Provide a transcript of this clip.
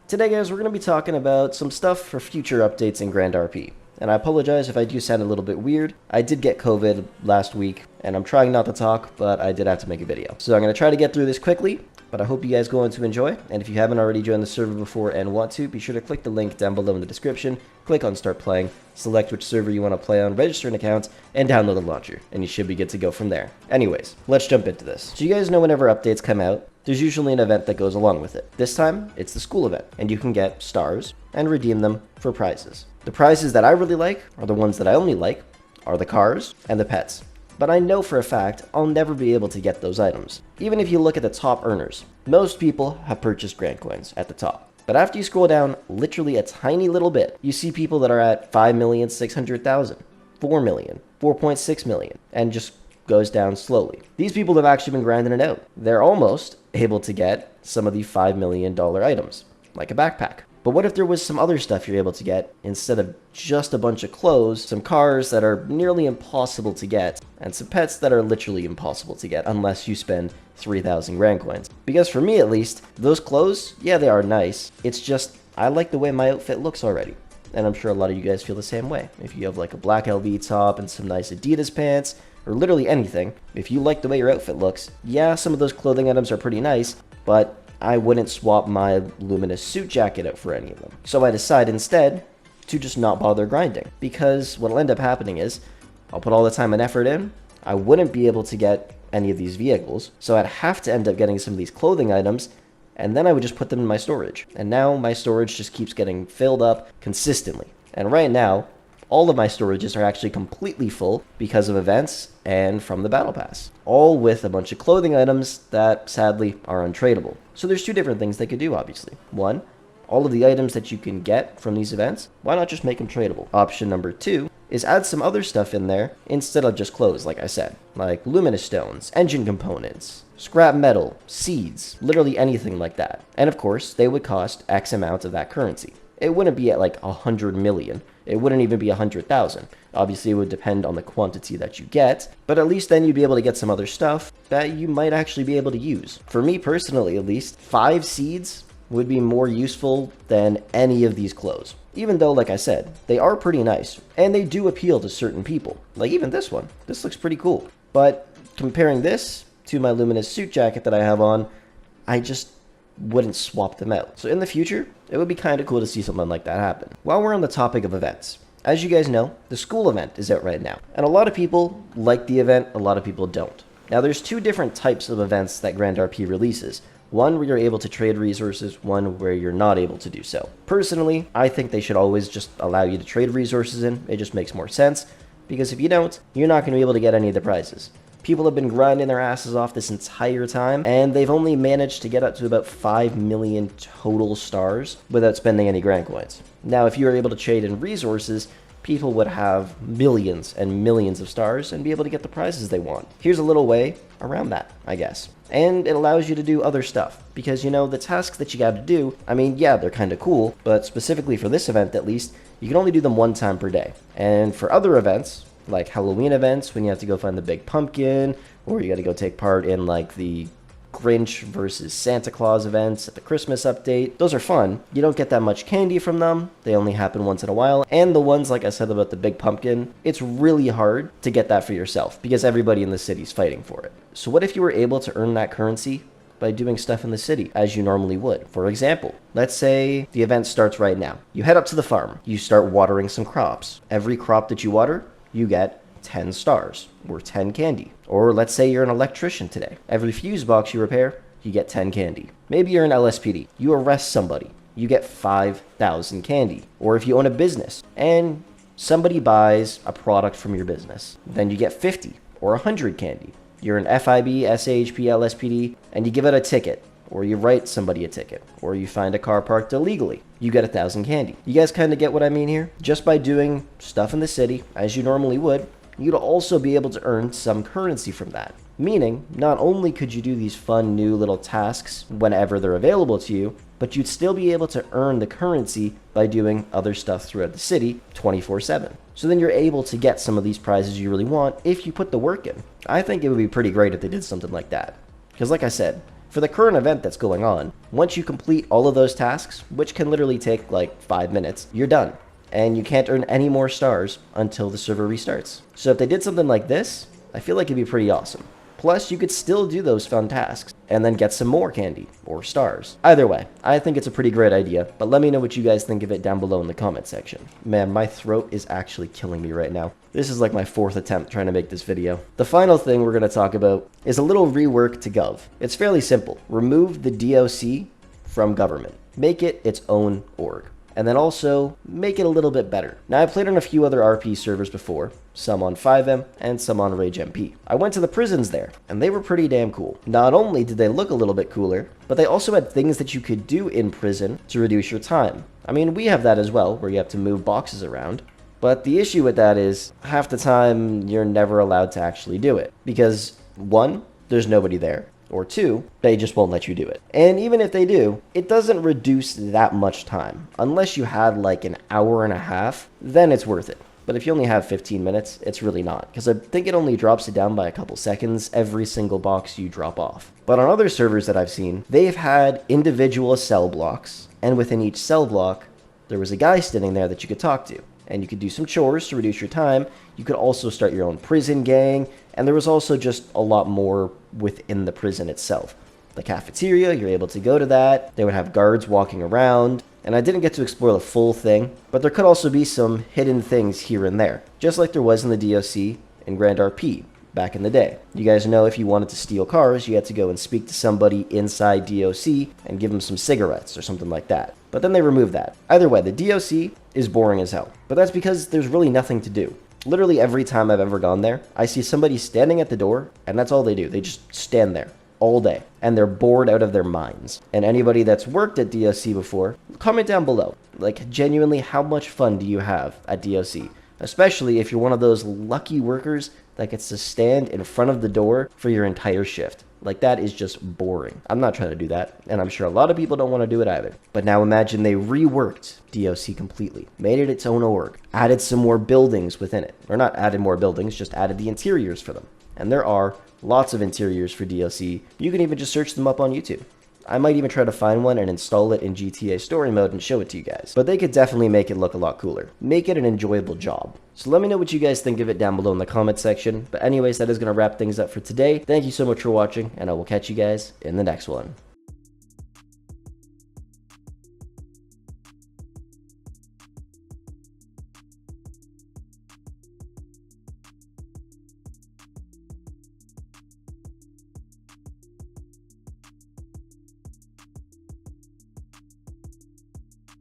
Today guys, we're going to be talking about some stuff for future updates in Grand RP. And I apologize if I do sound a little bit weird. I did get COVID last week, and I'm trying not to talk, but I did have to make a video. So I'm going to try to get through this quickly, but I hope you guys go on to enjoy. And if you haven't already joined the server before and want to, be sure to click the link down below in the description, click on Start Playing, select which server you want to play on, register an account, and download the launcher, and you should be good to go from there. Anyways, let's jump into this. So you guys know whenever updates come out, there's usually an event that goes along with it. This time, it's the school event, and you can get stars and redeem them for prizes. The prizes that I really like, or the ones that I only like, are the cars and the pets. But I know for a fact I'll never be able to get those items. Even if you look at the top earners, most people have purchased Grand Coins at the top. But after you scroll down literally a tiny little bit, you see people that are at 5,600,000, 4 million, 4.6 million, and just goes down slowly. These people have actually been grinding it out. They're almost able to get some of the $5 million items, like a backpack. But what if there was some other stuff you're able to get instead of just a bunch of clothes, some cars that are nearly impossible to get, and some pets that are literally impossible to get unless you spend 3,000 Grand Coins? Because for me at least, those clothes, yeah, they are nice. It's just, I like the way my outfit looks already. And I'm sure a lot of you guys feel the same way. If you have like a black LV top and some nice Adidas pants, or literally anything, if you like the way your outfit looks, yeah, some of those clothing items are pretty nice, but I wouldn't swap my luminous suit jacket out for any of them. So I decide instead to just not bother grinding, because what'll end up happening is I'll put all the time and effort in, I wouldn't be able to get any of these vehicles, so I'd have to end up getting some of these clothing items, and then I would just put them in my storage. And now my storage just keeps getting filled up consistently. And right now, all of my storages are actually completely full because of events and from the battle pass, all with a bunch of clothing items that sadly are untradeable. So there's two different things they could do, obviously. One, all of the items that you can get from these events, why not just make them tradable? Option number two is add some other stuff in there instead of just clothes, like I said, like luminous stones, engine components, scrap metal, seeds, literally anything like that. And of course, they would cost X amount of that currency. It wouldn't be at like 100 million. It wouldn't even be 100,000. Obviously, it would depend on the quantity that you get, but at least then you'd be able to get some other stuff that you might actually be able to use. For me personally, at least, 5 seeds would be more useful than any of these clothes. Even though, like I said, they are pretty nice, and they do appeal to certain people. Like even this one. This looks pretty cool. But comparing this to my luminous suit jacket that I have on, I just wouldn't swap them out. So in the future, it would be kind of cool to see something like that happen. While we're on the topic of events, as you guys know, the school event is out right now. And a lot of people like the event, a lot of people don't. Now there's two different types of events that Grand RP releases. One where you're able to trade resources, one where you're not able to do so. Personally, I think they should always just allow you to trade resources in. It just makes more sense, because if you don't, you're not going to be able to get any of the prizes. People have been grinding their asses off this entire time, and they've only managed to get up to about 5 million total stars without spending any Grand Coins. Now, if you were able to trade in resources, people would have millions and millions of stars and be able to get the prizes they want. Here's a little way around that, I guess. And it allows you to do other stuff, because, you know, the tasks that you gotta do, I mean, yeah, they're kind of cool, but specifically for this event at least, you can only do them one time per day. And for other events, like Halloween events, when you have to go find the big pumpkin, or you got to go take part in like the Grinch versus Santa Claus events at the Christmas update. Those are fun. You don't get that much candy from them. They only happen once in a while. And the ones, like I said about the big pumpkin, it's really hard to get that for yourself because everybody in the city's fighting for it. So what if you were able to earn that currency by doing stuff in the city as you normally would? For example, let's say the event starts right now. You head up to the farm. You start watering some crops. Every crop that you water, you get 10 stars, or 10 candy. Or let's say you're an electrician today. Every fuse box you repair, you get 10 candy. Maybe you're an LSPD. You arrest somebody, you get 5,000 candy. Or if you own a business, and somebody buys a product from your business, then you get 50 or 100 candy. You're an FIB, SAHP, LSPD, and you give out a ticket, or you write somebody a ticket, or you find a car parked illegally, you get 1,000 candy. You guys kind of get what I mean here? Just by doing stuff in the city, as you normally would, you'd also be able to earn some currency from that. Meaning, not only could you do these fun new little tasks whenever they're available to you, but you'd still be able to earn the currency by doing other stuff throughout the city 24/7. So then you're able to get some of these prizes you really want if you put the work in. I think it would be pretty great if they did something like that. Because like I said, For the current event that's going on, once you complete all of those tasks, which can literally take like 5 minutes, you're done. And you can't earn any more stars until the server restarts. So if they did something like this, I feel like it'd be pretty awesome. Plus, you could still do those fun tasks and then get some more candy or stars. Either way, I think it's a pretty great idea, but let me know what you guys think of it down below in the comment section. Man, my throat is actually killing me right now. This is like my 4th attempt trying to make this video. The final thing we're going to talk about is a little rework to Gov. It's fairly simple. Remove the DOC from government. Make it its own org. And then also make it a little bit better. Now, I played on a few other RP servers before, some on 5M and some on Rage MP. I went to the prisons there, and they were pretty damn cool. Not only did they look a little bit cooler, but they also had things that you could do in prison to reduce your time. I mean, we have that as well, where you have to move boxes around. But the issue with that is, half the time, you're never allowed to actually do it. Because, 1, there's nobody there. Or 2, they just won't let you do it. And even if they do, it doesn't reduce that much time. Unless you had like an hour and a half, then it's worth it. But if you only have 15 minutes, it's really not. Because I think it only drops it down by a couple seconds every single box you drop off. But on other servers that I've seen, they've had individual cell blocks. And within each cell block, there was a guy standing there that you could talk to. And you could do some chores to reduce your time. You could also start your own prison gang. And there was also just a lot more within the prison itself. The cafeteria, you're able to go to that. They would have guards walking around. And I didn't get to explore the full thing, but there could also be some hidden things here and there. Just like there was in the DOC in Grand RP back in the day. You guys know if you wanted to steal cars, you had to go and speak to somebody inside DOC and give them some cigarettes or something like that. But then they removed that. Either way, the DOC is boring as hell. But that's because there's really nothing to do. Literally every time I've ever gone there, I see somebody standing at the door, and that's all they do. They just stand there all day, and they're bored out of their minds. And anybody that's worked at DOC before, comment down below. Like, genuinely, how much fun do you have at DOC? Especially if you're one of those lucky workers that gets to stand in front of the door for your entire shift. Like, that is just boring. I'm not trying to do that, and I'm sure a lot of people don't want to do it either. But now imagine they reworked DOC completely, made it its own org, added some more buildings within it. Or not added more buildings, just added the interiors for them. And there are lots of interiors for DOC. You can even just search them up on YouTube. I might even try to find one and install it in GTA Story Mode and show it to you guys. But they could definitely make it look a lot cooler. Make it an enjoyable job. So let me know what you guys think of it down below in the comment section. But anyways, that is going to wrap things up for today. Thank you so much for watching, and I will catch you guys in the next one.